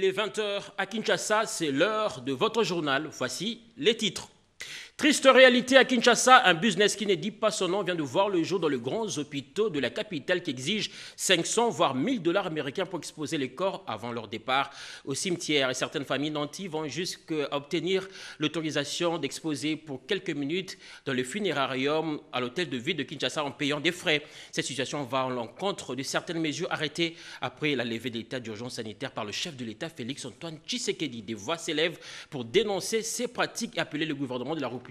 Il est 20 h à Kinshasa, c'est l'heure de votre journal. Voici les titres. Triste réalité à Kinshasa, un business qui ne dit pas son nom vient de voir le jour dans les grands hôpitaux de la capitale qui exigent 500 voire 1000 dollars américains pour exposer les corps avant leur départ au cimetière. Et certaines familles nantis vont jusqu'à obtenir l'autorisation d'exposer pour quelques minutes dans le funérarium à l'hôtel de ville de Kinshasa en payant des frais. Cette situation va à l'encontre de certaines mesures arrêtées après la levée de l'état d'urgence sanitaire par le chef de l'État Félix Antoine Tshisekedi. Des voix s'élèvent pour dénoncer ces pratiques et appeler le gouvernement de la République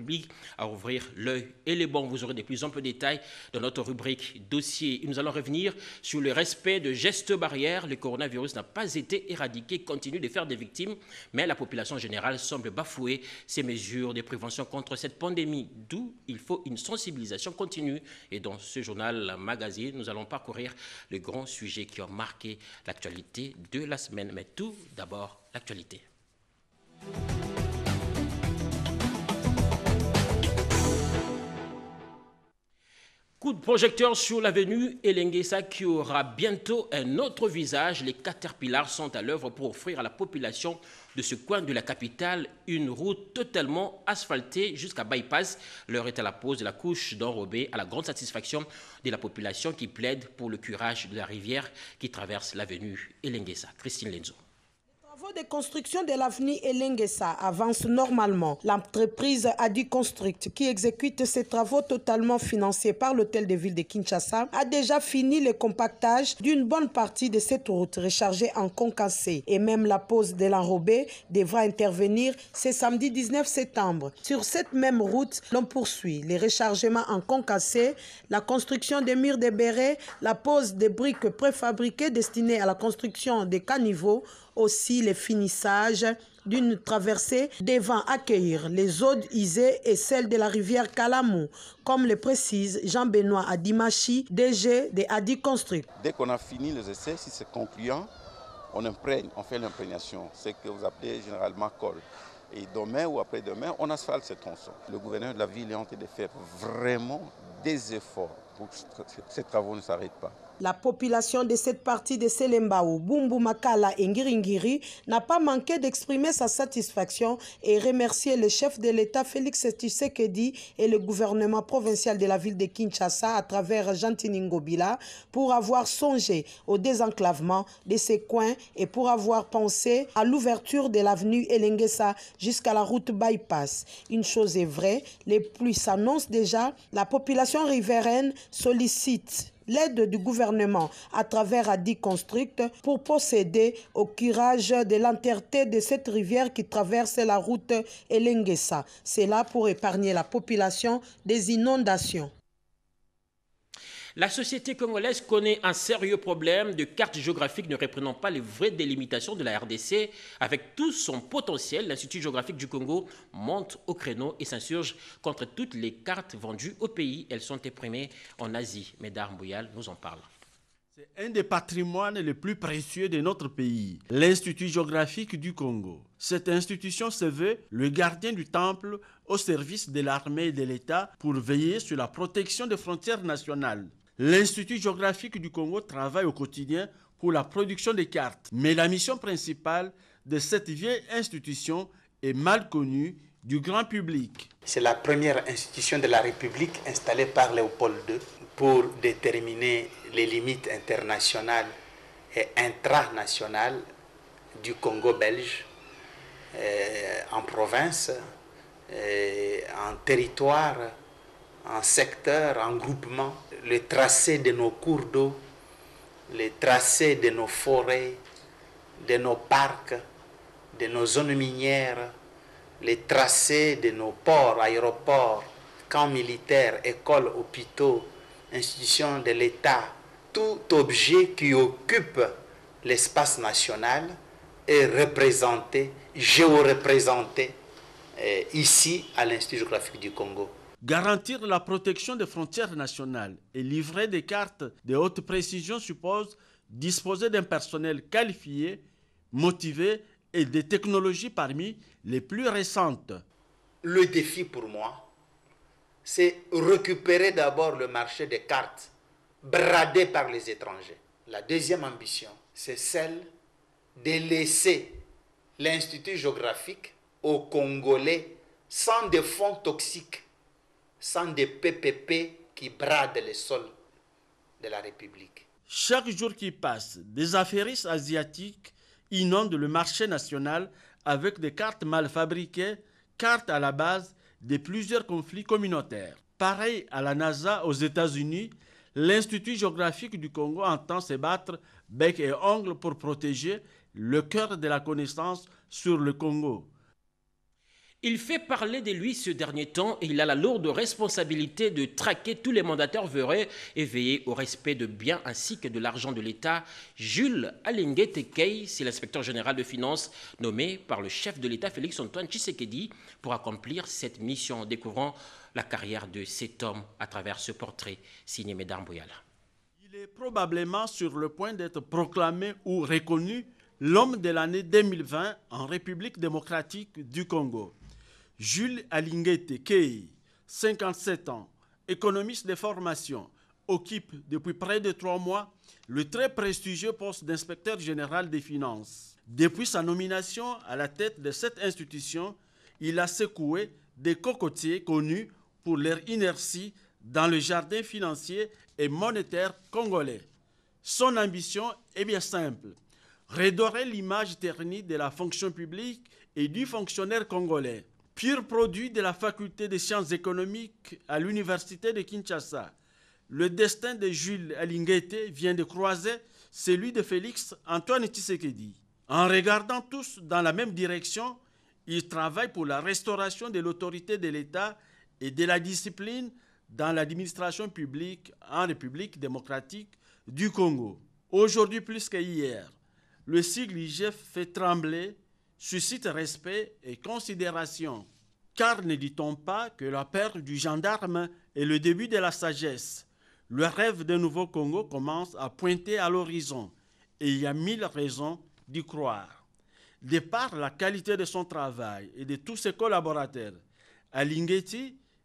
à ouvrir l'œil et les bons. Vous aurez de plus amples détails dans notre rubrique dossier. Nous allons revenir sur le respect de gestes barrières. Le coronavirus n'a pas été éradiqué, continue de faire des victimes, mais la population générale semble bafouer ces mesures de prévention contre cette pandémie, d'où il faut une sensibilisation continue. Et dans ce journal magazine, nous allons parcourir les grands sujets qui ont marqué l'actualité de la semaine. Mais tout d'abord, l'actualité. Coup de projecteur sur l'avenue Elenguessa qui aura bientôt un autre visage. Les Caterpillars sont à l'œuvre pour offrir à la population de ce coin de la capitale une route totalement asphaltée jusqu'à Bypass. L'heure est à la pose de la couche d'enrobé à la grande satisfaction de la population qui plaide pour le curage de la rivière qui traverse l'avenue Elenguessa. Christine Lenzo. Les travaux de construction de l'avenue Elenguessa avancent normalement. L'entreprise Adi Construct, qui exécute ces travaux totalement financés par l'hôtel de ville de Kinshasa, a déjà fini le compactage d'une bonne partie de cette route rechargée en concassé. Et même la pose de l'enrobé devra intervenir ce samedi 19 septembre. Sur cette même route, l'on poursuit les rechargements en concassé, la construction des murs de bérets, la pose des briques préfabriquées destinées à la construction des caniveaux, aussi le finissage d'une traversée devant accueillir les eaux usées et celles de la rivière Kalamou, comme le précise Jean-Benoît Adimachi, DG de Adi Construct. Dès qu'on a fini les essais, si c'est concluant, on fait l'imprégnation, ce que vous appelez généralement colle. Et demain ou après-demain, on asphalte ces tronçons. Le gouverneur de la ville est en train de faire vraiment des efforts pour que ces travaux ne s'arrêtent pas. La population de cette partie de Selembao, Bumbu Makala et Ngiringiri n'a pas manqué d'exprimer sa satisfaction et remercier le chef de l'État Félix Tshisekedi et le gouvernement provincial de la ville de Kinshasa à travers Jantini Ngobila pour avoir songé au désenclavement de ces coins et pour avoir pensé à l'ouverture de l'avenue Elenguessa jusqu'à la route Bypass. Une chose est vraie, les pluies s'annoncent déjà, la population riveraine sollicite l'aide du gouvernement à travers Adi Construct pour procéder au curage de l'entièreté de cette rivière qui traverse la route Elenguessa. C'est là pour épargner la population des inondations. La société congolaise connaît un sérieux problème de cartes géographiques ne reprenant pas les vraies délimitations de la RDC. Avec tout son potentiel, l'Institut géographique du Congo monte au créneau et s'insurge contre toutes les cartes vendues au pays. Elles sont imprimées en Asie. Médard Mbouyal nous en parle. C'est un des patrimoines les plus précieux de notre pays, l'Institut géographique du Congo. Cette institution se veut le gardien du temple au service de l'armée et de l'État pour veiller sur la protection des frontières nationales. L'Institut géographique du Congo travaille au quotidien pour la production des cartes. Mais la mission principale de cette vieille institution est mal connue du grand public. C'est la première institution de la République installée par Léopold II pour déterminer les limites internationales et intranationales du Congo belge, en province, en territoire, en secteur, en groupement. Le tracé de nos cours d'eau, le tracé de nos forêts, de nos parcs, de nos zones minières, les tracés de nos ports, aéroports, camps militaires, écoles, hôpitaux, institutions de l'État, tout objet qui occupe l'espace national est représenté, géoreprésenté ici à l'Institut géographique du Congo. Garantir la protection des frontières nationales et livrer des cartes de haute précision suppose disposer d'un personnel qualifié, motivé et des technologies parmi les plus récentes. Le défi pour moi, c'est récupérer d'abord le marché des cartes bradé par les étrangers. La deuxième ambition, c'est celle de laisser l'Institut géographique aux Congolais sans des fonds toxiques, sans des PPP qui bradent les sols de la République. Chaque jour qui passe, des affairistes asiatiques inondent le marché national avec des cartes mal fabriquées, cartes à la base de plusieurs conflits communautaires. Pareil à la NASA aux États-Unis, l'Institut géographique du Congo entend se battre bec et ongle pour protéger le cœur de la connaissance sur le Congo. Il fait parler de lui ce dernier temps et il a la lourde responsabilité de traquer tous les mandataires véreux et veiller au respect de biens ainsi que de l'argent de l'État. Jules Alingue Tekei, c'est l'inspecteur général de finances nommé par le chef de l'État Félix-Antoine Tshisekedi pour accomplir cette mission, découvrant la carrière de cet homme à travers ce portrait signé Médard Bouyala. Il est probablement sur le point d'être proclamé ou reconnu l'homme de l'année 2020 en République démocratique du Congo. Jules Alingue Tekei, 57 ans, économiste de formation, occupe depuis près de 3 mois le très prestigieux poste d'inspecteur général des finances. Depuis sa nomination à la tête de cette institution, il a secoué des cocotiers connus pour leur inertie dans le jardin financier et monétaire congolais. Son ambition est bien simple, redorer l'image ternie de la fonction publique et du fonctionnaire congolais. Pur produit de la faculté des sciences économiques à l'université de Kinshasa, le destin de Jules Alingue vient de croiser celui de Félix-Antoine Tshisekedi. En regardant tous dans la même direction, ils travaillent pour la restauration de l'autorité de l'État et de la discipline dans l'administration publique en République démocratique du Congo. Aujourd'hui plus qu'hier, le sigle IGF fait trembler, suscite respect et considération. Car ne dit-on pas que la perte du gendarme est le début de la sagesse? Le rêve d'un nouveau Congo commence à pointer à l'horizon et il y a 1000 raisons d'y croire. De par la qualité de son travail et de tous ses collaborateurs, Alingue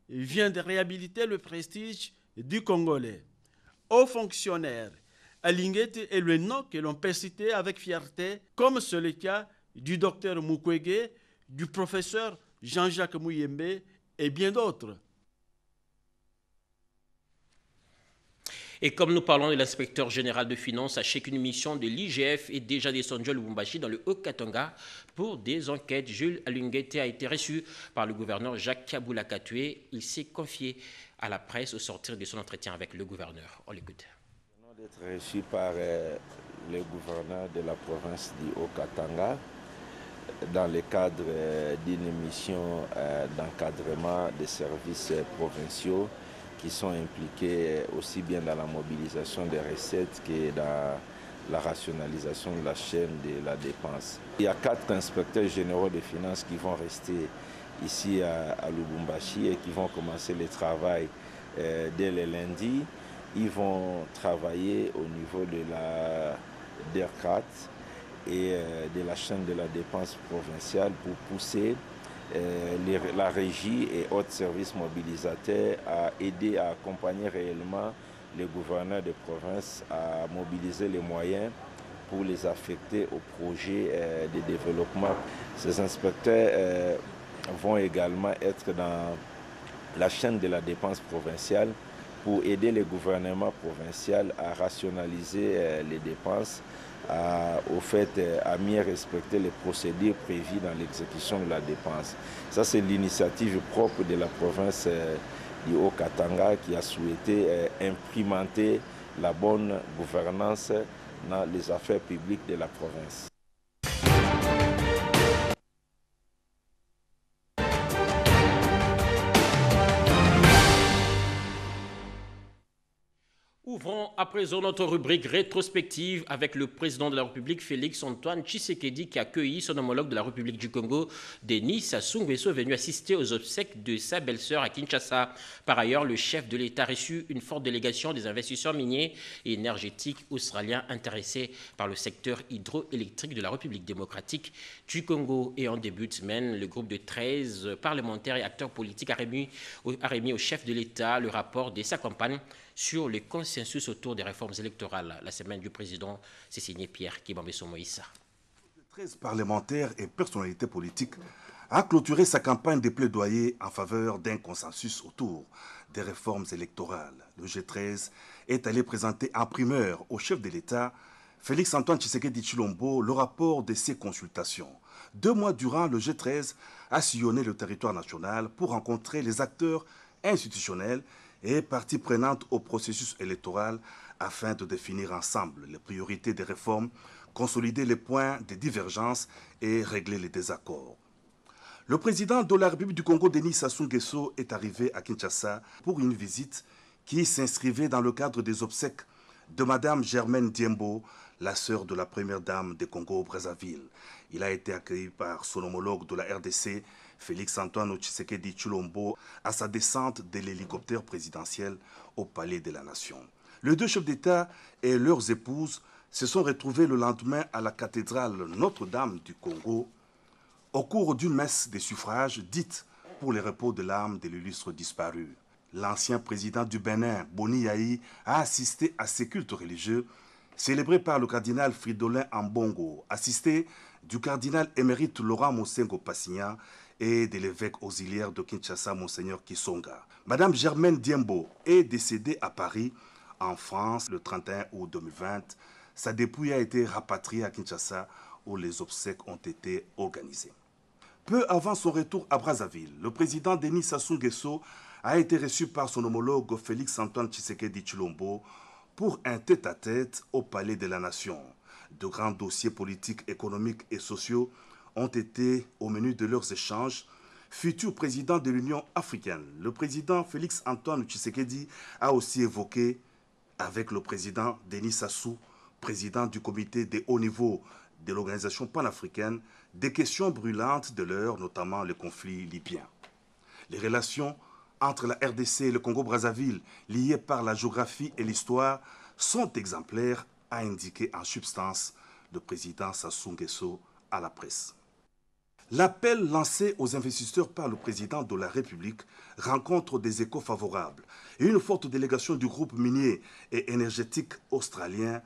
vient de réhabiliter le prestige du Congolais. Haut fonctionnaire, Alingue est le nom que l'on peut citer avec fierté, comme c'est le cas du docteur Mukwege, du professeur Jean-Jacques Muyembe et bien d'autres. Et comme nous parlons de l'inspecteur général de finances, sachez qu'une mission de l'IGF est déjà descendue à Lubumbashi dans le Haut-Katanga pour des enquêtes. Jules Alingue a été reçu par le gouverneur Jacques Kabula Katoué. Il s'est confié à la presse au sortir de son entretien avec le gouverneur. On l'écoute. D'être reçu par le gouverneur de la province du Haut-Katanga dans le cadre d'une mission d'encadrement des services provinciaux qui sont impliqués aussi bien dans la mobilisation des recettes que dans la rationalisation de la chaîne de la dépense. Il y a 4 inspecteurs généraux des finances qui vont rester ici à Lubumbashi et qui vont commencer le travail dès le lundi. Ils vont travailler au niveau de la DERCAT et de la chaîne de la dépense provinciale pour pousser la régie et autres services mobilisateurs à aider, à accompagner réellement les gouverneurs de province à mobiliser les moyens pour les affecter aux projets de développement. Ces inspecteurs vont également être dans la chaîne de la dépense provinciale pour aider le gouvernement provincial à rationaliser les dépenses, au fait à mieux respecter les procédures prévues dans l'exécution de la dépense. Ça, c'est l'initiative propre de la province du Haut-Katanga qui a souhaité implémenter la bonne gouvernance dans les affaires publiques de la province. Ouvrons à présent notre rubrique rétrospective avec le président de la République, Félix-Antoine Tshisekedi, qui a accueilli son homologue de la République du Congo, Denis Sassou Nguesso, venu assister aux obsèques de sa belle-sœur à Kinshasa. Par ailleurs, le chef de l'État a reçu une forte délégation des investisseurs miniers et énergétiques australiens intéressés par le secteur hydroélectrique de la République démocratique du Congo. Et en début de semaine, le groupe de 13 parlementaires et acteurs politiques a remis au chef de l'État le rapport de sa campagne sur le consensus autour des réformes électorales. La semaine du président, c'est signé Pierre Kibambeso Moïsa. 13 parlementaires et personnalités politiques a clôturé sa campagne de plaidoyer en faveur d'un consensus autour des réformes électorales. Le G13 est allé présenter en primeur au chef de l'État, Félix-Antoine Tshisekedi Tshilombo, le rapport de ses consultations. 2 mois durant, le G13 a sillonné le territoire national pour rencontrer les acteurs institutionnels et parties prenantes au processus électoral afin de définir ensemble les priorités des réformes, consolider les points de divergence et régler les désaccords. Le président de la République du Congo, Denis Sassou Nguesso, est arrivé à Kinshasa pour une visite qui s'inscrivait dans le cadre des obsèques de Mme Germaine Diembo, la sœur de la première dame du Congo-Brazzaville. Il a été accueilli par son homologue de la RDC, Félix-Antoine Tshisekedi Tshilombo, à sa descente de l'hélicoptère présidentiel au Palais de la Nation. Les 2 chefs d'État et leurs épouses se sont retrouvés le lendemain à la cathédrale Notre-Dame du Congo au cours d'une messe des suffrages dite pour le repos de l'âme de l'illustre disparu. L'ancien président du Bénin, Boni Yahi, a assisté à ces cultes religieux célébrés par le cardinal Fridolin Ambongo, assisté du cardinal émérite Laurent Mosengo Passignan et de l'évêque auxiliaire de Kinshasa, Monseigneur Kisonga. Madame Germaine Diembo est décédée à Paris, en France, le 31 août 2020. Sa dépouille a été rapatriée à Kinshasa, où les obsèques ont été organisées. Peu avant son retour à Brazzaville, le président Denis Sassou Nguesso a été reçu par son homologue Félix-Antoine Tshisekedi Tshilombo pour un tête-à-tête au Palais de la Nation. De grands dossiers politiques, économiques et sociaux ont été au menu de leurs échanges. Futur président de l'Union africaine, le président Félix-Antoine Tshisekedi a aussi évoqué avec le président Denis Sassou, président du comité de haut niveau de l'organisation panafricaine, des questions brûlantes de l'heure, notamment le conflit libyen. Les relations entre la RDC et le Congo-Brazzaville, liées par la géographie et l'histoire, sont exemplaires, a indiqué en substance le président Sassou Nguesso à la presse. L'appel lancé aux investisseurs par le président de la République rencontre des échos favorables et une forte délégation du groupe minier et énergétique australien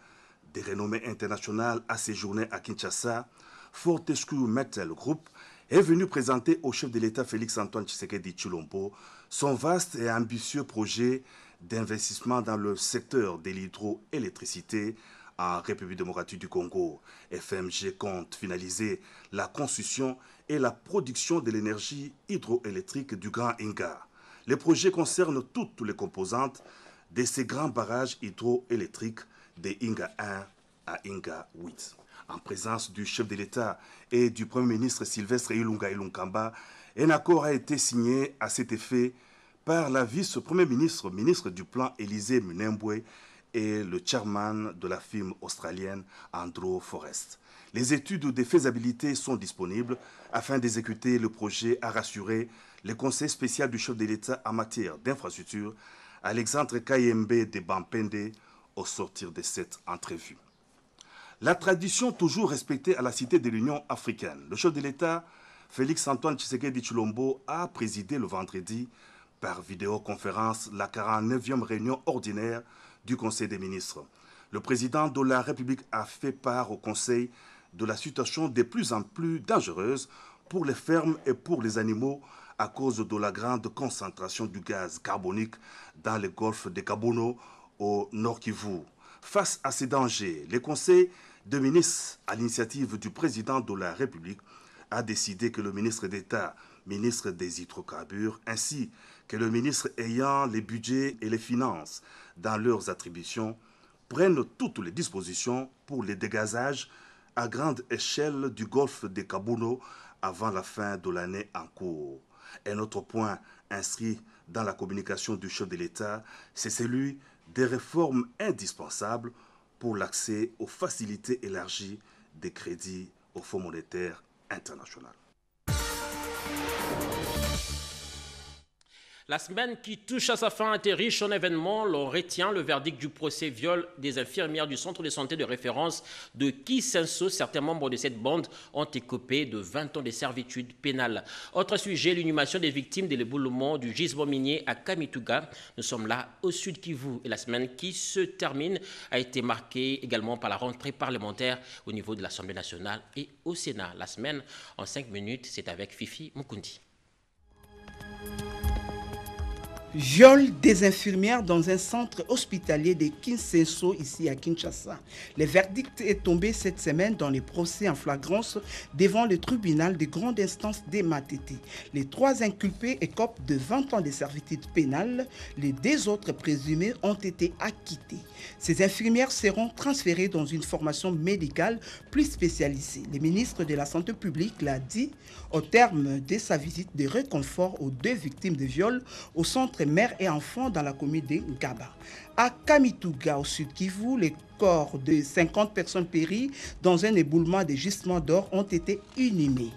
de renommée internationale a séjourné à Kinshasa. Fortescue Metals Group est venu présenter au chef de l'État Félix-Antoine Tshisekedi Tshilombo son vaste et ambitieux projet d'investissement dans le secteur de l'hydroélectricité en République démocratique du Congo. FMG compte finaliser la construction et la production de l'énergie hydroélectrique du Grand Inga. Le projet concerne toutes les composantes de ces grands barrages hydroélectriques de Inga 1 à Inga 8. En présence du chef de l'État et du Premier ministre Sylvestre Ilunga Ilunkamba, un accord a été signé à cet effet par la vice-premier ministre, ministre du Plan Élisée Munembwe, et le chairman de la firme australienne Andrew Forrest. Les études de faisabilité sont disponibles afin d'exécuter le projet, a rassuré le conseil spécial du chef de l'État en matière d'infrastructure, Alexandre Kayembe de Bampende, au sortir de cette entrevue. La tradition toujours respectée à la Cité de l'Union africaine. Le chef de l'État, Félix-Antoine Tshisekedi Tshilombo, a présidé le vendredi par vidéoconférence la 49e réunion ordinaire du Conseil des ministres. Le président de la République a fait part au Conseil de la situation de plus en plus dangereuse pour les fermes et pour les animaux à cause de la grande concentration du gaz carbonique dans le golfe de Kabono au Nord Kivu. Face à ces dangers, le Conseil des ministres, à l'initiative du président de la République, a décidé que le ministre d'État, ministre des hydrocarbures, ainsi que le ministre ayant les budgets et les finances dans leurs attributions, prennent toutes les dispositions pour le dégazage à grande échelle du golfe de Kabono avant la fin de l'année en cours. Un autre point inscrit dans la communication du chef de l'État, c'est celui des réformes indispensables pour l'accès aux facilités élargies des crédits au Fonds monétaire international. La semaine qui touche à sa fin a été riche en événements. L'on retient le verdict du procès viol des infirmières du centre de santé de référence de Kisenso. Certains membres de cette bande ont écopé de 20 ans de servitude pénale. Autre sujet, l'inhumation des victimes de l'éboulement du gisement minier à Kamituga. Nous sommes là au sud Kivu et la semaine qui se termine a été marquée également par la rentrée parlementaire au niveau de l'Assemblée nationale et au Sénat. La semaine en 5 minutes, c'est avec Fifi Mukundi. Viol des infirmières dans un centre hospitalier de Kisenso, ici à Kinshasa. Le verdict est tombé cette semaine dans les procès en flagrance devant le tribunal de grande instance de Matete. Les 3 inculpés écopent de 20 ans de servitude pénale. Les 2 autres présumés ont été acquittés. Ces infirmières seront transférées dans une formation médicale plus spécialisée. Le ministre de la Santé publique l'a dit au terme de sa visite de réconfort aux 2 victimes de viol au centre mère et enfants dans la commune de Ngaba. À Kamituga, au sud Kivu, les corps de 50 personnes péries dans un éboulement de gisements d'or ont été inhumés.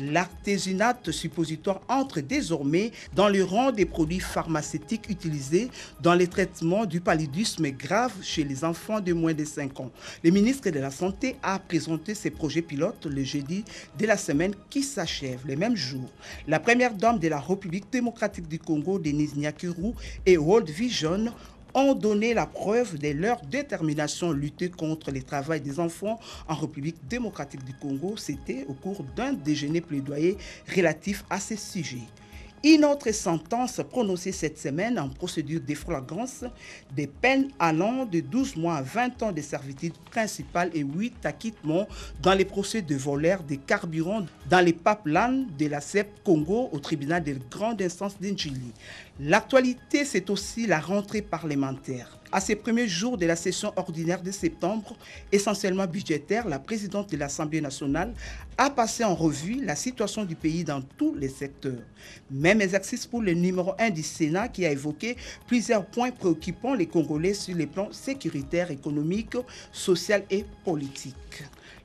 L'artésunate suppositoire entre désormais dans le rang des produits pharmaceutiques utilisés dans le traitement du paludisme grave chez les enfants de moins de 5 ans. Le ministre de la Santé a présenté ses projets pilotes le jeudi de la semaine qui s'achève. Le même jour, la première dame de la République démocratique du Congo, Denise Nyakuru, et World Vision ont donné la preuve de leur détermination à lutter contre le travail des enfants en République démocratique du Congo. C'était au cours d'un déjeuner plaidoyer relatif à ce sujet. Une autre sentence prononcée cette semaine en procédure de flagrance, des peines allant de 12 mois à 20 ans de servitude principale et 8 acquittements dans les procès de voleurs de carburant dans les pipelines de la CEP Congo au tribunal de grande instance d'Indjili. L'actualité, c'est aussi la rentrée parlementaire. À ces premiers jours de la session ordinaire de septembre, essentiellement budgétaire, la présidente de l'Assemblée nationale a passé en revue la situation du pays dans tous les secteurs. Même exercice pour le numéro 1 du Sénat qui a évoqué plusieurs points préoccupant les Congolais sur les plans sécuritaires, économiques, social et politiques.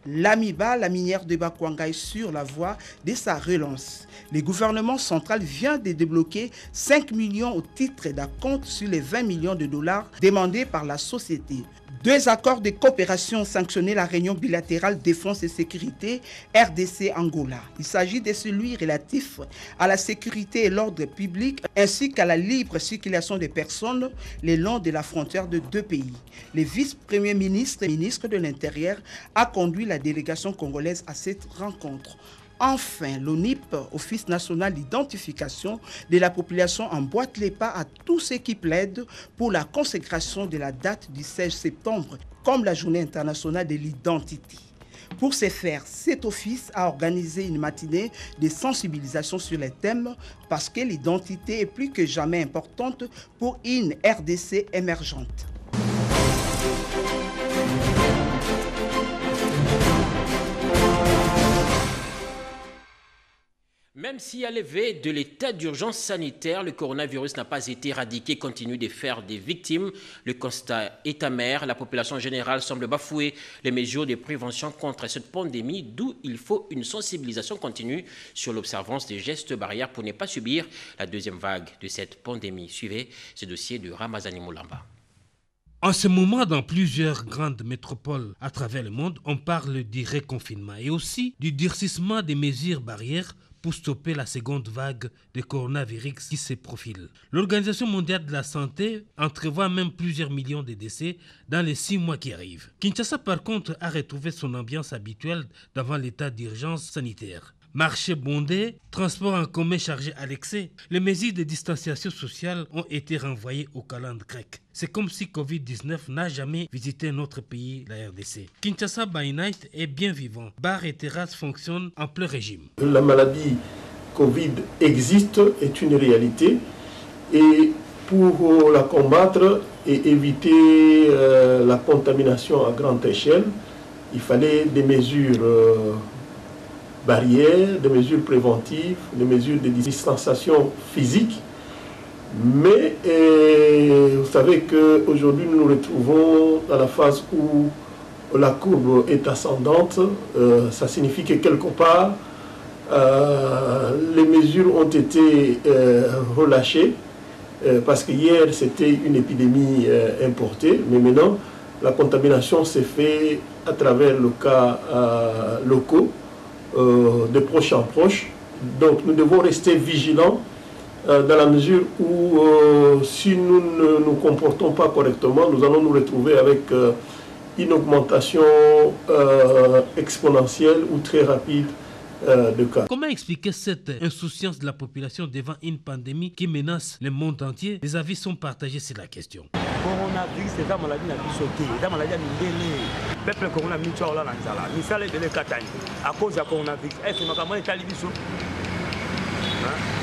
L'AMIBA, la minière de Bakwanga, est sur la voie de sa relance. Le gouvernement central vient de débloquer 5 millions au titre d'acompte sur les 20 millions de dollars demandés par la société. 2 accords de coopération ont sanctionné la réunion bilatérale défense et sécurité RDC-Angola. Il s'agit de celui relatif à la sécurité et l'ordre public ainsi qu'à la libre circulation des personnes le long de la frontière de 2 pays. Le vice-premier ministre et ministre de l'Intérieur a conduit la délégation congolaise à cette rencontre. Enfin, l'ONIP, Office national d'identification de la population, emboîte les pas à tous ceux qui plaident pour la consécration de la date du 16 septembre comme la journée internationale de l'identité. Pour ce faire, cet office a organisé une matinée de sensibilisation sur les thèmes parce que l'identité est plus que jamais importante pour une RDC émergente. Même si à lever de l'état d'urgence sanitaire, le coronavirus n'a pas été éradiqué, continue de faire des victimes. Le constat est amer. La population générale semble bafouer les mesures de prévention contre cette pandémie, d'où il faut une sensibilisation continue sur l'observance des gestes barrières pour ne pas subir la deuxième vague de cette pandémie. Suivez ce dossier de Ramazani Moulamba. En ce moment, dans plusieurs grandes métropoles à travers le monde, on parle du reconfinement et aussi du durcissement des mesures barrières pour stopper la seconde vague de coronavirus qui se profile. L'Organisation mondiale de la santé entrevoit même plusieurs millions de décès dans les 6 mois qui arrivent. Kinshasa, par contre, a retrouvé son ambiance habituelle d'avant l'état d'urgence sanitaire. Marché bondé, transport en commun chargé à l'excès, les mesures de distanciation sociale ont été renvoyées au calendrier grec. C'est comme si Covid-19 n'a jamais visité notre pays, la RDC. Kinshasa by Night est bien vivant. Bars et terrasses fonctionnent en plein régime. La maladie Covid existe, est une réalité. Et pour la combattre et éviter la contamination à grande échelle, il fallait des mesures barrières, des mesures préventives, des mesures de distanciation physique. Mais vous savez qu'aujourd'hui, nous nous retrouvons dans la phase où la courbe est ascendante. Ça signifie que quelque part, les mesures ont été relâchées parce que hier c'était une épidémie importée, mais maintenant la contamination s'est faite à travers le cas locaux, de proche en proche. Donc nous devons rester vigilants dans la mesure où si nous ne nous comportons pas correctement, nous allons nous retrouver avec une augmentation exponentielle ou très rapide de cas. Comment expliquer cette insouciance de la population devant une pandémie qui menace le monde entier? Les avis sont partagés sur la question. Coronavirus, c'est la maladie la plus sautée. La maladie a peuple corona micho la nanzala. Misale de l'Ekatani à cause du coronavirus. Est-ce que makamani talibiso? Hein?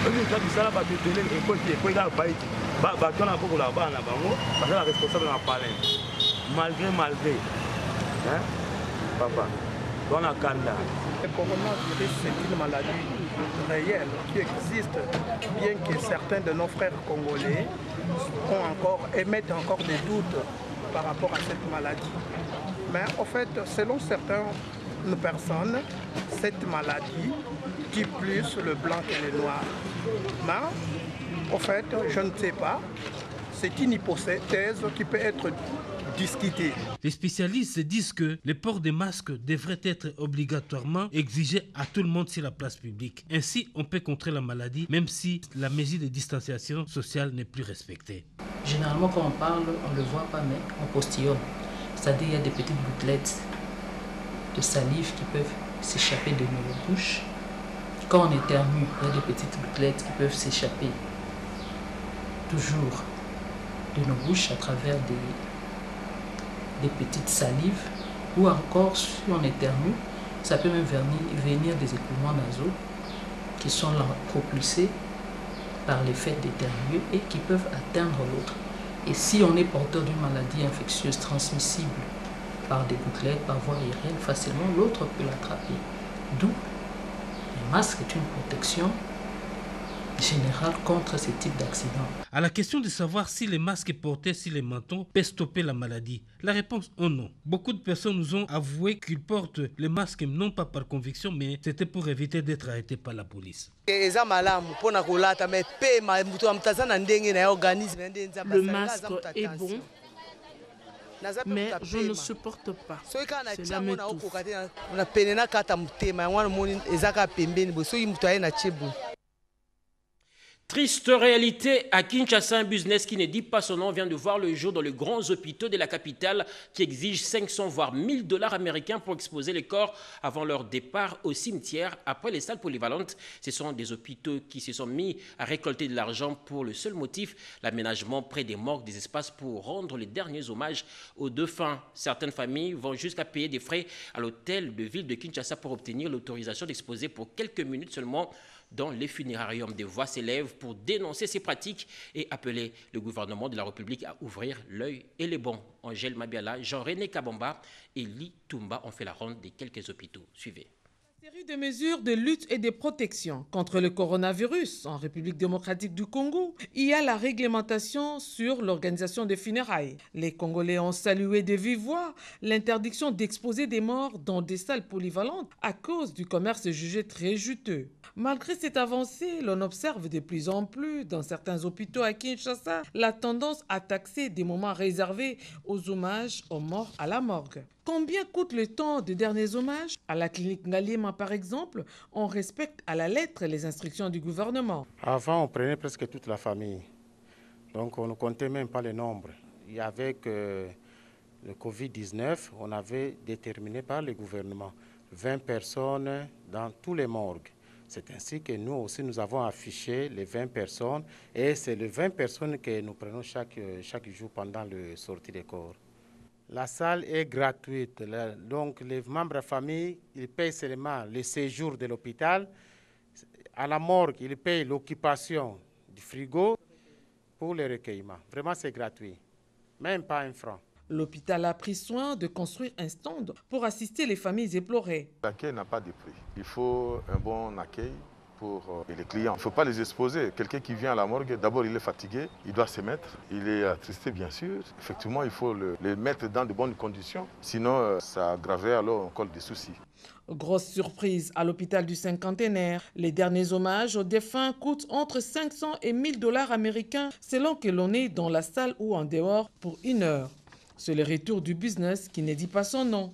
Quand tu sala ba te donner école qui est quoi ba iti. Ba tona beaucoup là-bas na bango, parce que la responsable na parler. Malgré. Hein? Papa. Dans la Kanda. Le coronavirus, c'est une maladie réelle qui existe, bien que certains de nos frères congolais émettent encore des doutes par rapport à cette maladie. Mais en fait, selon certaines personnes, cette maladie tue plus le blanc que le noir. Mais en fait, je ne sais pas. C'est une hypothèse qui peut être discuter. Les spécialistes disent que le port des masques devrait être obligatoirement exigé à tout le monde sur la place publique. Ainsi, on peut contrer la maladie, même si la mesure de distanciation sociale n'est plus respectée. Généralement, quand on parle, on ne le voit pas, mais on postillonne. C'est-à-dire qu'il y a des petites gouttelettes de salive qui peuvent s'échapper de nos bouches. Quand on éternue, il y a des petites gouttelettes qui peuvent s'échapper toujours de nos bouches à travers des petites salives, ou encore si on éternue, ça peut même venir des écoulements nasaux qui sont là propulsés par l'effet d'éternuer et qui peuvent atteindre l'autre. Et si on est porteur d'une maladie infectieuse transmissible par des gouttelettes, par voie aérienne, facilement l'autre peut l'attraper. D'où le masque est une protection générale contre ce type d'accident. À la question de savoir si les masques portés sur les mentons peuvent stopper la maladie, la réponse est non. Beaucoup de personnes nous ont avoué qu'ils portent les masques non pas par conviction, mais c'était pour éviter d'être arrêtés par la police. Le masque est bon, mais je ne supporte pas. Cela m'étouffe. Triste réalité à Kinshasa, un business qui ne dit pas son nom vient de voir le jour dans les grands hôpitaux de la capitale qui exigent 500 voire 1000 $ américains pour exposer les corps avant leur départ au cimetière. Après les salles polyvalentes, ce sont des hôpitaux qui se sont mis à récolter de l'argent pour le seul motif, l'aménagement près des morgues, des espaces pour rendre les derniers hommages aux défunts. Certaines familles vont jusqu'à payer des frais à l'hôtel de ville de Kinshasa pour obtenir l'autorisation d'exposer pour quelques minutes seulement dans les funérariums. Des voix s'élèvent pour dénoncer ces pratiques et appeler le gouvernement de la République à ouvrir l'œil et les bons. Angèle Mabiala, Jean-René Kabamba et Li Toumba ont fait la ronde des quelques hôpitaux. Suivez. Série de mesures de lutte et de protection contre le coronavirus en République démocratique du Congo, il y a la réglementation sur l'organisation des funérailles. Les Congolais ont salué de vive voix l'interdiction d'exposer des morts dans des salles polyvalentes à cause du commerce jugé très juteux. Malgré cette avancée, l'on observe de plus en plus dans certains hôpitaux à Kinshasa la tendance à taxer des moments réservés aux hommages aux morts à la morgue. Combien coûte le temps de derniers hommages? À la clinique Ngaliema, par exemple, on respecte à la lettre les instructions du gouvernement. Avant, on prenait presque toute la famille. Donc, on ne comptait même pas le nombre. Et avec le Covid-19, on avait déterminé par le gouvernement 20 personnes dans tous les morgues. C'est ainsi que nous aussi, nous avons affiché les 20 personnes. Et c'est les 20 personnes que nous prenons chaque jour pendant la sortie des corps. La salle est gratuite, donc les membres de la famille, ils payent seulement le séjour de l'hôpital. À la morgue, ils payent l'occupation du frigo pour le recueillement. Vraiment, c'est gratuit, même pas un franc. L'hôpital a pris soin de construire un stand pour assister les familles éplorées. L'accueil n'a pas de prix. Il faut un bon accueil pour les clients. Il ne faut pas les exposer. Quelqu'un qui vient à la morgue, d'abord il est fatigué, il doit se mettre, il est attristé bien sûr. Effectivement, il faut le mettre dans de bonnes conditions, sinon ça aggraverait alors encore des soucis. Grosse surprise à l'hôpital du Cinquantenaire. Les derniers hommages aux défunts coûtent entre 500 et 1000 dollars américains selon que l'on est dans la salle ou en dehors pour 1 heure. C'est le retour du business qui ne dit pas son nom.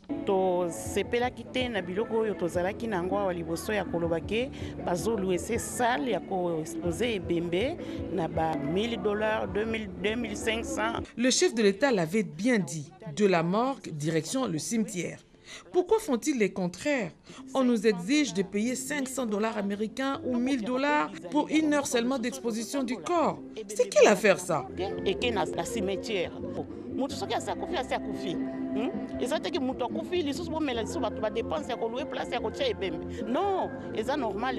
Le chef de l'État l'avait bien dit, de la morgue, direction le cimetière. Pourquoi font-ils les contraires? On nous exige de payer 500 dollars américains ou 1000 dollars pour 1 heure seulement d'exposition du corps. C'est qui l'a fait ça? Non, c'est normal.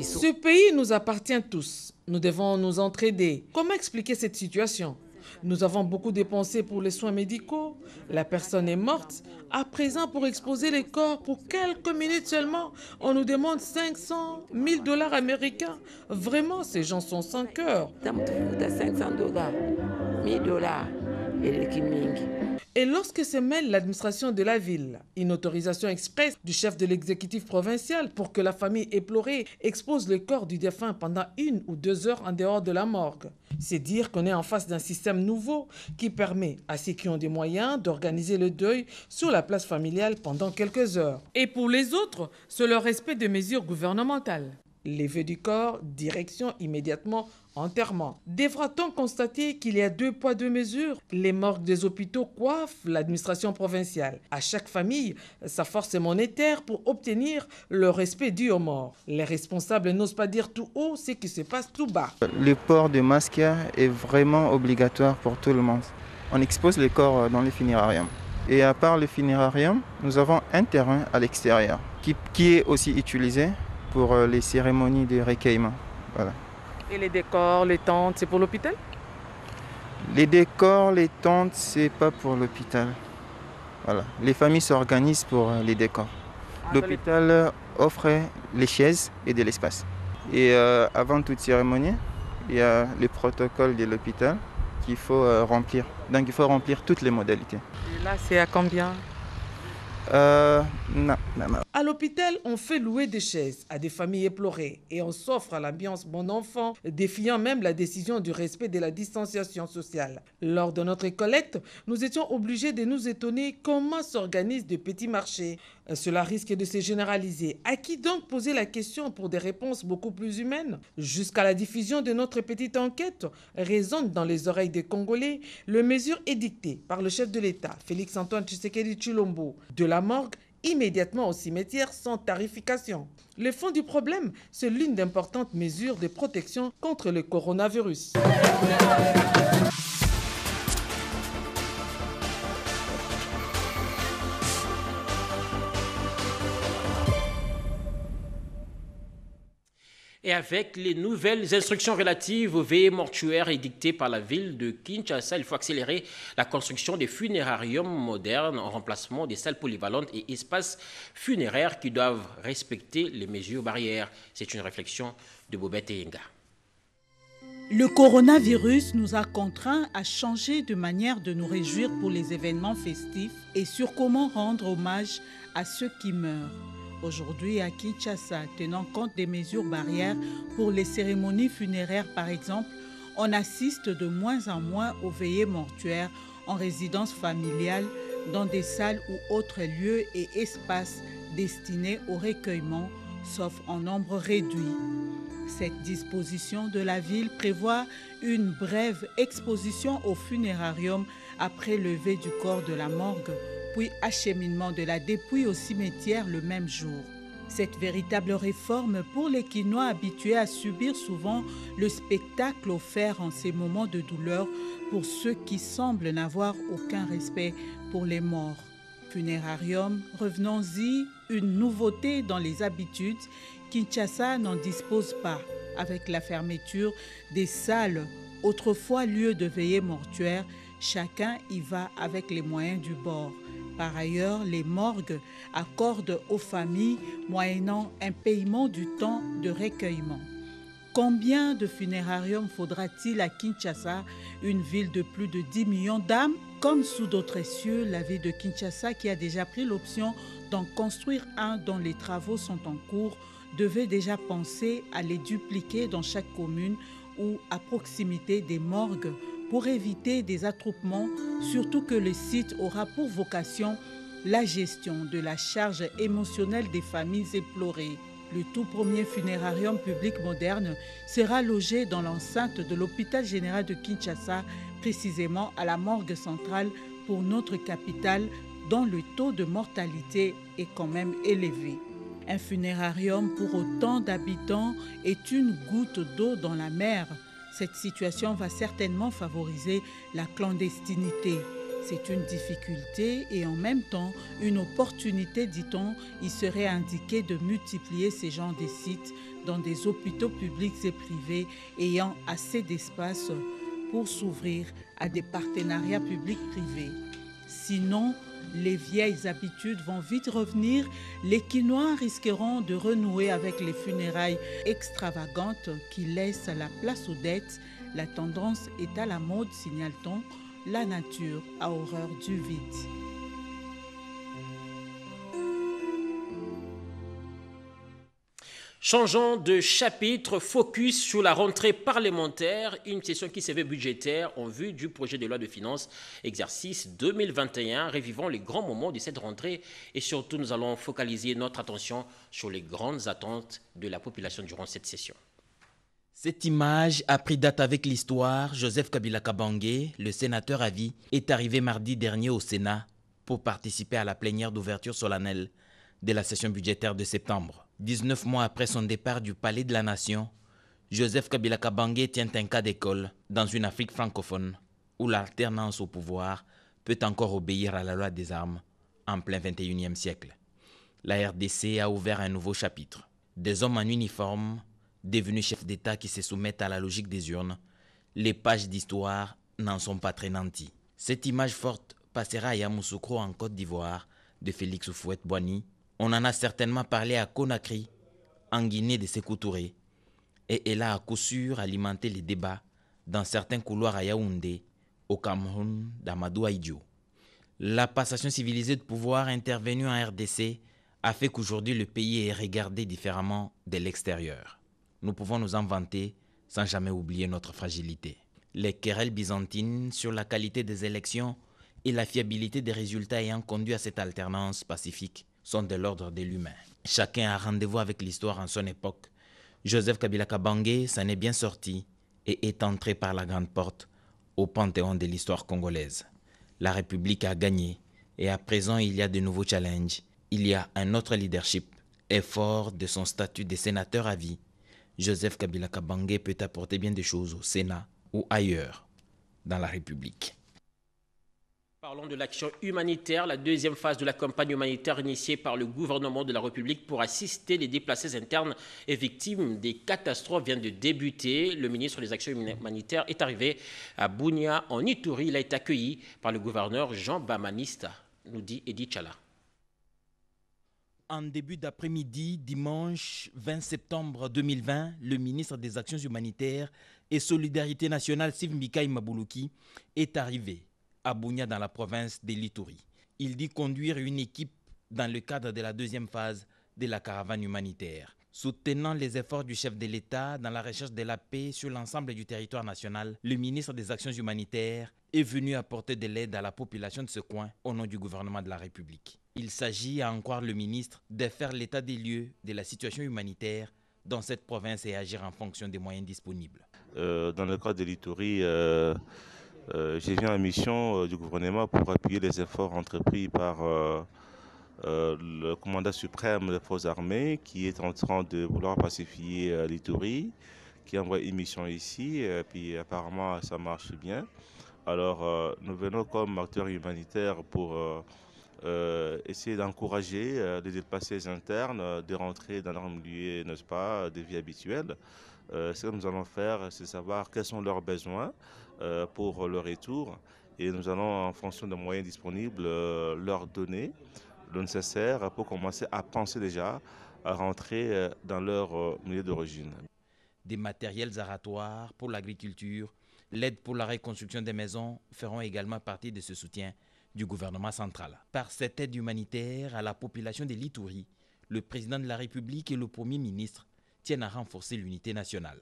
Ce pays nous appartient tous. Nous devons nous entraider. Comment expliquer cette situation? Nous avons beaucoup dépensé pour les soins médicaux. La personne est morte. À présent, pour exposer les corps pour quelques minutes seulement, on nous demande 500 000 dollars américains. Vraiment, ces gens sont sans cœur. 500 dollars, 1000 dollars. Et lorsque se mêle l'administration de la ville, une autorisation express du chef de l'exécutif provincial pour que la famille éplorée expose le corps du défunt pendant 1 ou 2 heures en dehors de la morgue. C'est dire qu'on est en face d'un système nouveau qui permet à ceux qui ont des moyens d'organiser le deuil sur la place familiale pendant quelques heures. Et pour les autres, c'est le respect des mesures gouvernementales. Lever du corps, direction immédiatement enterrement. Devra-t-on constater qu'il y a 2 poids 2 mesures? Les morgues des hôpitaux coiffent l'administration provinciale. À chaque famille, sa force est monétaire pour obtenir le respect dû aux morts. Les responsables n'osent pas dire tout haut ce qui se passe tout bas. Le port de masque est vraiment obligatoire pour tout le monde. On expose les corps dans les funérariums. Et à part le funérarium, nous avons un terrain à l'extérieur qui est aussi utilisé pour les cérémonies de recueillement. Voilà. Et les décors, les tentes, c'est pour l'hôpital? Les décors, les tentes, c'est pas pour l'hôpital. Voilà. Les familles s'organisent pour les décors. L'hôpital offre les chaises et de l'espace. Et avant toute cérémonie, il y a le protocole de l'hôpital qu'il faut remplir. Donc il faut remplir toutes les modalités. Et là, c'est à combien? Non. À l'hôpital, on fait louer des chaises à des familles éplorées et on s'offre à l'ambiance bon enfant, défiant même la décision du respect de la distanciation sociale. Lors de notre collecte, nous étions obligés de nous étonner comment s'organisent de petits marchés. Cela risque de se généraliser. À qui donc poser la question pour des réponses beaucoup plus humaines? Jusqu'à la diffusion de notre petite enquête, résonne dans les oreilles des Congolais les mesures édictées par le chef de l'État, Félix-Antoine Tshisekedi Tshilombo, de la morgue immédiatement au cimetière sans tarification. Le fond du problème, c'est l'une d'importantes mesures de protection contre le coronavirus. Et avec les nouvelles instructions relatives aux veillées mortuaires édictées par la ville de Kinshasa, il faut accélérer la construction des funérariums modernes en remplacement des salles polyvalentes et espaces funéraires qui doivent respecter les mesures barrières. C'est une réflexion de Bobette Yenga. Le coronavirus nous a contraints à changer de manière de nous réjouir pour les événements festifs et sur comment rendre hommage à ceux qui meurent. Aujourd'hui, à Kinshasa, tenant compte des mesures barrières pour les cérémonies funéraires par exemple, on assiste de moins en moins aux veillées mortuaires en résidence familiale dans des salles ou autres lieux et espaces destinés au recueillement, sauf en nombre réduit. Cette disposition de la ville prévoit une brève exposition au funérarium après levée du corps de la morgue, puis acheminement de la dépouille au cimetière le même jour. Cette véritable réforme pour les Kinois habitués à subir souvent le spectacle offert en ces moments de douleur pour ceux qui semblent n'avoir aucun respect pour les morts. Funérarium, revenons-y, une nouveauté dans les habitudes, Kinshasa n'en dispose pas, avec la fermeture des salles, autrefois lieu de veillée mortuaire, chacun y va avec les moyens du bord. Par ailleurs, les morgues accordent aux familles, moyennant un paiement du temps de recueillement. Combien de funérariums faudra-t-il à Kinshasa, une ville de plus de 10 millions d'âmes? comme sous d'autres cieux, la ville de Kinshasa, qui a déjà pris l'option d'en construire un dont les travaux sont en cours, devait déjà penser à les dupliquer dans chaque commune ou à proximité des morgues pour éviter des attroupements, surtout que le site aura pour vocation la gestion de la charge émotionnelle des familles éplorées. Le tout premier funérarium public moderne sera logé dans l'enceinte de l'hôpital général de Kinshasa, précisément à la morgue centrale pour notre capitale, dont le taux de mortalité est quand même élevé. Un funérarium pour autant d'habitants est une goutte d'eau dans la mer. Cette situation va certainement favoriser la clandestinité. C'est une difficulté et en même temps une opportunité, dit-on. Il serait indiqué de multiplier ces genres de sites dans des hôpitaux publics et privés ayant assez d'espace pour s'ouvrir à des partenariats publics-privés. Sinon, les vieilles habitudes vont vite revenir. Les Quinois risqueront de renouer avec les funérailles extravagantes qui laissent la place aux dettes. La tendance est à la mode, signale-t-on. La nature a horreur du vide. Changeons de chapitre, focus sur la rentrée parlementaire, une session qui s'est budgétaire en vue du projet de loi de finances exercice 2021. Révivons les grands moments de cette rentrée et surtout nous allons focaliser notre attention sur les grandes attentes de la population durant cette session. Cette image a pris date avec l'histoire. Joseph Kabila Kabange, le sénateur à vie, est arrivé mardi dernier au Sénat pour participer à la plénière d'ouverture solennelle de la session budgétaire de septembre. 19 mois après son départ du Palais de la Nation, Joseph Kabila Kabange tient un cas d'école dans une Afrique francophone où l'alternance au pouvoir peut encore obéir à la loi des armes en plein 21e siècle. La RDC a ouvert un nouveau chapitre. Des hommes en uniforme, devenus chefs d'État qui se soumettent à la logique des urnes, les pages d'histoire n'en sont pas très nanties. Cette image forte passera à Yamoussoukro en Côte d'Ivoire de Félix Houphouët-Boigny. On en a certainement parlé à Conakry, en Guinée de Sékou Touré, et elle a à coup sûr alimenté les débats dans certains couloirs à Yaoundé, au Cameroun, d'Amadou Ahidjo. La passation civilisée de pouvoir intervenue en RDC a fait qu'aujourd'hui le pays est regardé différemment de l'extérieur. Nous pouvons nous en vanter sans jamais oublier notre fragilité. Les querelles byzantines sur la qualité des élections et la fiabilité des résultats ayant conduit à cette alternance pacifique sont de l'ordre de l'humain. Chacun a rendez-vous avec l'histoire en son époque. Joseph Kabila Kabange s'en est bien sorti et est entré par la grande porte au panthéon de l'histoire congolaise. La République a gagné et à présent il y a de nouveaux challenges. Il y a un autre leadership et fort de son statut de sénateur à vie. Joseph Kabila Kabange peut apporter bien des choses au Sénat ou ailleurs dans la République. Parlons de l'action humanitaire. La deuxième phase de la campagne humanitaire initiée par le gouvernement de la République pour assister les déplacés internes et victimes des catastrophes vient de débuter. Le ministre des Actions humanitaires est arrivé à Bunia, en Ituri. Il a été accueilli par le gouverneur Jean Bamanista, nous dit Edith Chala. En début d'après-midi, dimanche 20 septembre 2020, le ministre des Actions humanitaires et Solidarité nationale, Siv Mikaï Maboulouki, est arrivé à Bunia dans la province de l'Ituri. Il dit conduire une équipe dans le cadre de la deuxième phase de la caravane humanitaire. Soutenant les efforts du chef de l'État dans la recherche de la paix sur l'ensemble du territoire national, le ministre des Actions humanitaires est venu apporter de l'aide à la population de ce coin au nom du gouvernement de la République. Il s'agit, à en croire le ministre, de faire l'état des lieux de la situation humanitaire dans cette province et agir en fonction des moyens disponibles. Dans le cadre de l'Ituri, j'ai viens en mission du gouvernement pour appuyer les efforts entrepris par le commandant suprême des forces armées qui est en train de vouloir pacifier l'Ituri, qui envoie une mission ici, et puis apparemment ça marche bien. Alors nous venons comme acteurs humanitaires pour essayer d'encourager les déplacés internes de rentrer dans leur milieu, n'est-ce pas, de vie habituelle. Ce que nous allons faire, c'est savoir quels sont leurs besoins pour le retour, et nous allons, en fonction des moyens disponibles, leur donner le nécessaire pour commencer à penser déjà à rentrer dans leur milieu d'origine. Des matériels aratoires pour l'agriculture, L'aide pour la reconstruction des maisons feront également partie de ce soutien du gouvernement central. Par cette aide humanitaire à la population de l'Ituri, le président de la République et le Premier ministre tiennent à renforcer l'unité nationale.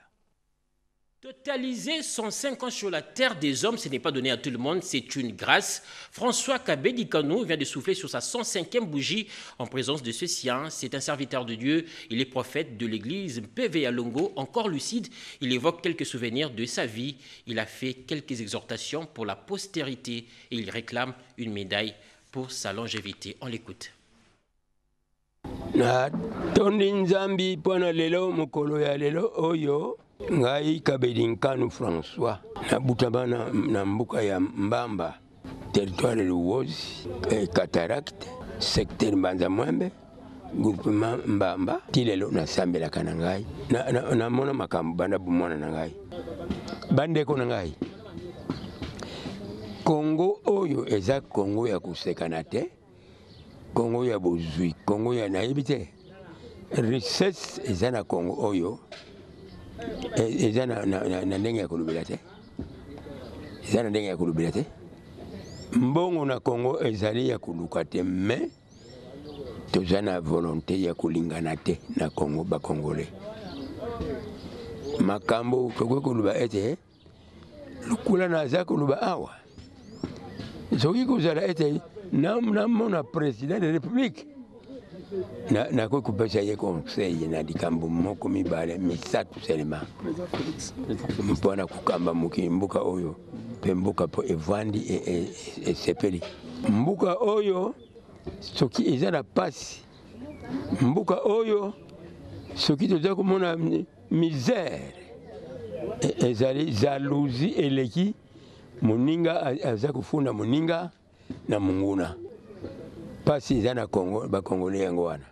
Totaliser 105 ans sur la terre des hommes, ce n'est pas donné à tout le monde, c'est une grâce. François Kabedikano vient de souffler sur sa 105e bougie en présence de ce sien. C'est un serviteur de Dieu, il est prophète de l'église PV Alongo, encore lucide. Il évoque quelques souvenirs de sa vie. Il a fait quelques exhortations pour la postérité et il réclame une médaille pour sa longévité. On l'écoute. Na tondi nzambi pona lelo mokolo ya lelo oyo ngai Kabedinkanu François nabutama na mbuka ya Mbamba territoire Luwozi Cataract secteur Mbanza Mwembe groupement Mbamba tilelo nasambelaka na ngai na mona makambo banda bumona na ngai bandeko na ngai Congo oyo eza Congo ya kusekana te Congo ya bozui, Congo ya nayebi te. Richesse eza na Congo oyo eza na ndenge ya kolobela te. Eza na ndenge ya kolobela te. Mbongo na Congo ezali ya koluka te, mais toza na volonté ya kolingana te na Congo ba Congolais. Makambo tokwe koluba ete lukula na za koluba awa. Soki kozala ete na président de la République na ko kupesa ye conseil na dikambo moko mibale misatu selema mpona kukamba mbuka oyo pe mbuka po evandi e sepeli mbuka oyo soki eza na pasi mbuka oyo soki toza komona misère ezali jalousie eleki moninga aza kufunda moninga na munguna pasi eza na Congo ba Congolais yango wana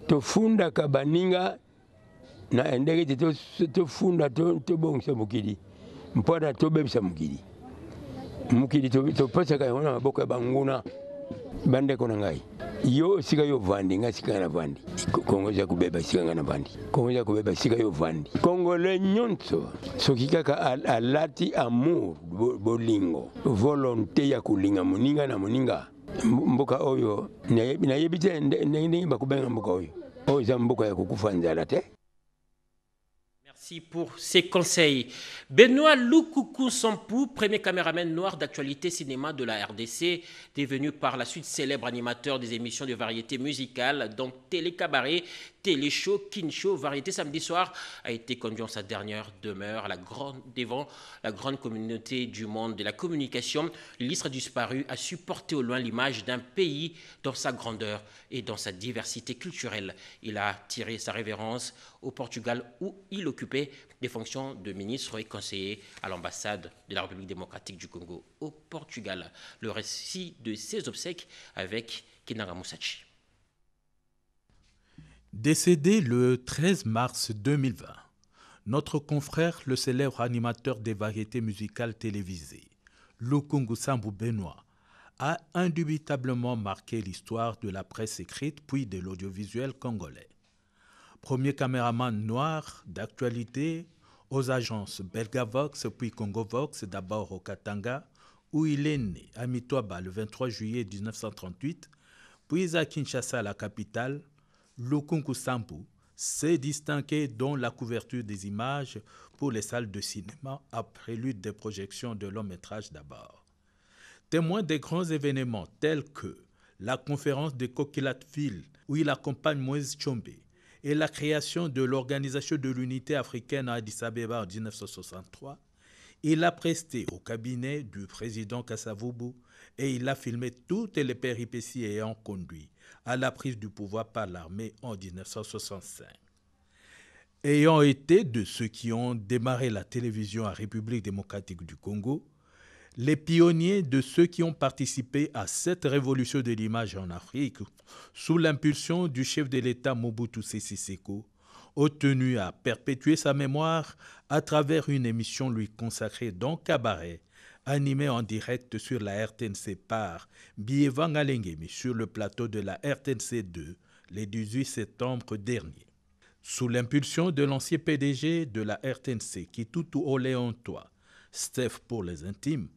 tofunda ka baninga na endenge tofunda tobongisa mokili mpona tobebisa mokili topesaka yango na maboko ya banguna bandeko na ngai yo sika yo vandi nga sika na vandi Congo eza kubeba sika nga na vandi Congo eza kubeba sika yo vandi Congolais nyonso soki kaka alati amour bolingo volonté ya kulinga moninga na moninga mboka oyo nayebi te ndenge bakubenga mboka oyo oyo eza mboka ya kukufa nzala te. Merci pour ces conseils. Benoît Lukuku Sampou, premier caméraman noir d'actualité cinéma de la RDC, devenu par la suite célèbre animateur des émissions de variété musicale, dont Télé Cabaret, Télé Show, Kin Show, Variété samedi soir, a été conduit en sa dernière demeure devant la grande communauté du monde de la communication. L'illustre disparu a supporté au loin l'image d'un pays dans sa grandeur et dans sa diversité culturelle. Il a tiré sa révérence au Portugal où il occupait des fonctions de ministre et conseiller à l'ambassade de la République démocratique du Congo au Portugal. Le récit de ses obsèques avec Kinara Moussachi. Décédé le 13 mars 2020, notre confrère, le célèbre animateur des variétés musicales télévisées, Lukungu Sambou Benoît, a indubitablement marqué l'histoire de la presse écrite puis de l'audiovisuel congolais. Premier caméraman noir d'actualité aux agences Belgavox puis Congovox, d'abord au Katanga, où il est né à Mitoaba le 23 juillet 1938, puis à Kinshasa, la capitale, Lukungu Sambou s'est distingué dans la couverture des images pour les salles de cinéma à prélude des projections de long métrage d'abord. Témoin des grands événements tels que la conférence de Coquillatville où il accompagne Moïse Tshombe et la création de l'Organisation de l'Unité africaine à Addis Abeba en 1963, il a presté au cabinet du président Kasavubu et il a filmé toutes les péripéties ayant conduit à la prise du pouvoir par l'armée en 1965. Ayant été de ceux qui ont démarré la télévision en République démocratique du Congo, les pionniers de ceux qui ont participé à cette révolution de l'image en Afrique, sous l'impulsion du chef de l'État Mobutu Sese Seko, ont tenu à perpétuer sa mémoire à travers une émission lui consacrée dans Cabaret, animée en direct sur la RTNC par Bieva Ngalengemi sur le plateau de la RTNC 2 le 18 septembre dernier. Sous l'impulsion de l'ancien PDG de la RTNC, Kitutu Oleontoa, Steph pour les intimes,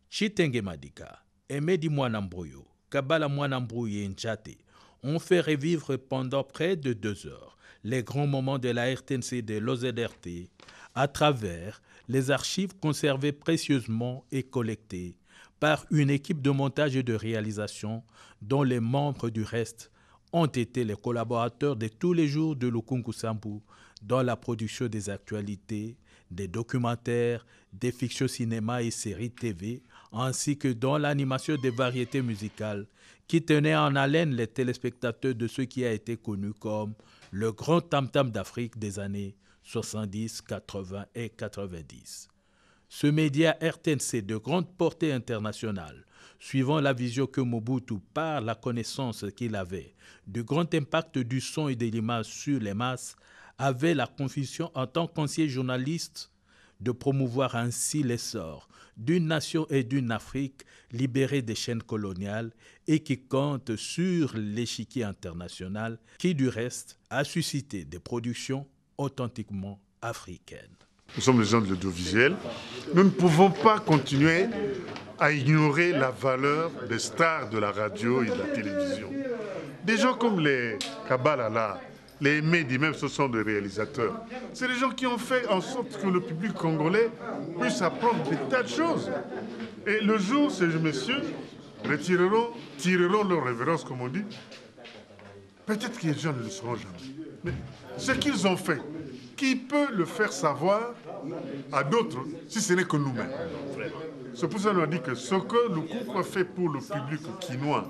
Chitenge Madika, Emedi Mwanambroyo, Kabala Mwanambrouye et Nchate ont fait revivre pendant près de 2 heures les grands moments de la RTNC de l'OZRT à travers les archives conservées précieusement et collectées par une équipe de montage et de réalisation dont les membres du reste ont été les collaborateurs de tous les jours de Lukungu Sambou dans la production des actualités, des documentaires, des fictions cinéma et séries TV, ainsi que dans l'animation des variétés musicales qui tenaient en haleine les téléspectateurs de ce qui a été connu comme le grand tam-tam d'Afrique des années 70, 80 et 90. Ce média RTNC de grande portée internationale, suivant la vision que Mobutu, par la connaissance qu'il avait du grand impact du son et de l'image sur les masses, avait la conviction en tant qu'ancien journaliste de promouvoir ainsi l'essor d'une nation et d'une Afrique libérée des chaînes coloniales et qui compte sur l'échiquier international qui, du reste, a suscité des productions authentiquement africaines. Nous sommes les gens de l'audiovisuel. Nous ne pouvons pas continuer à ignorer la valeur des stars de la radio et de la télévision. Des gens comme les Kabbalah, les Mehdi, même ce sont des réalisateurs. C'est des gens qui ont fait en sorte que le public congolais puisse apprendre des tas de choses. Et le jour, ces messieurs tireront leur révérence, comme on dit. Peut-être que les gens ne le sauront jamais. Mais ce qu'ils ont fait, qui peut le faire savoir à d'autres, si ce n'est que nous-mêmes? C'est pour ça qu'on a dit que ce que Lukungu a fait pour le public quinois,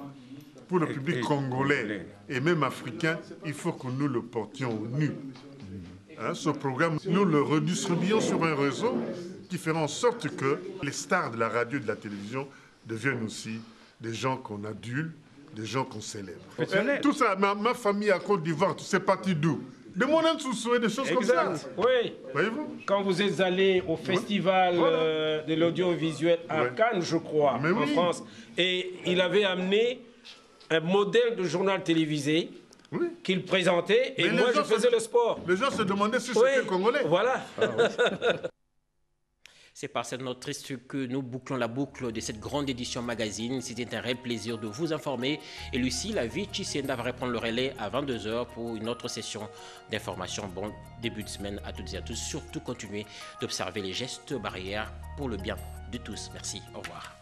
pour le public congolais et même africain, il faut que nous le portions nu. Hein, ce programme, nous le redistribuons sur un réseau qui fera en sorte que les stars de la radio et de la télévision deviennent aussi des gens qu'on adule, des gens qu'on célèbre. Tout ça, ma famille à Côte d'Ivoire, c'est parti d'où? De mon sous et des choses comme ça. Oui. Voyez-vous? Quand vous êtes allé au festival de l'audiovisuel à Cannes, je crois, en France, et il avait amené un modèle de journal télévisé qu'il présentait, et moi je faisais le sport. Les gens se demandaient si c'était congolais. Voilà. C'est par cette note triste que nous bouclons la boucle de cette grande édition magazine. C'était un réel plaisir de vous informer. Et Lucie, la vie Chisenda va reprendre le relais à 22h pour une autre session d'information. Bon début de semaine à toutes et à tous. Surtout continuez d'observer les gestes barrières pour le bien de tous. Merci. Au revoir.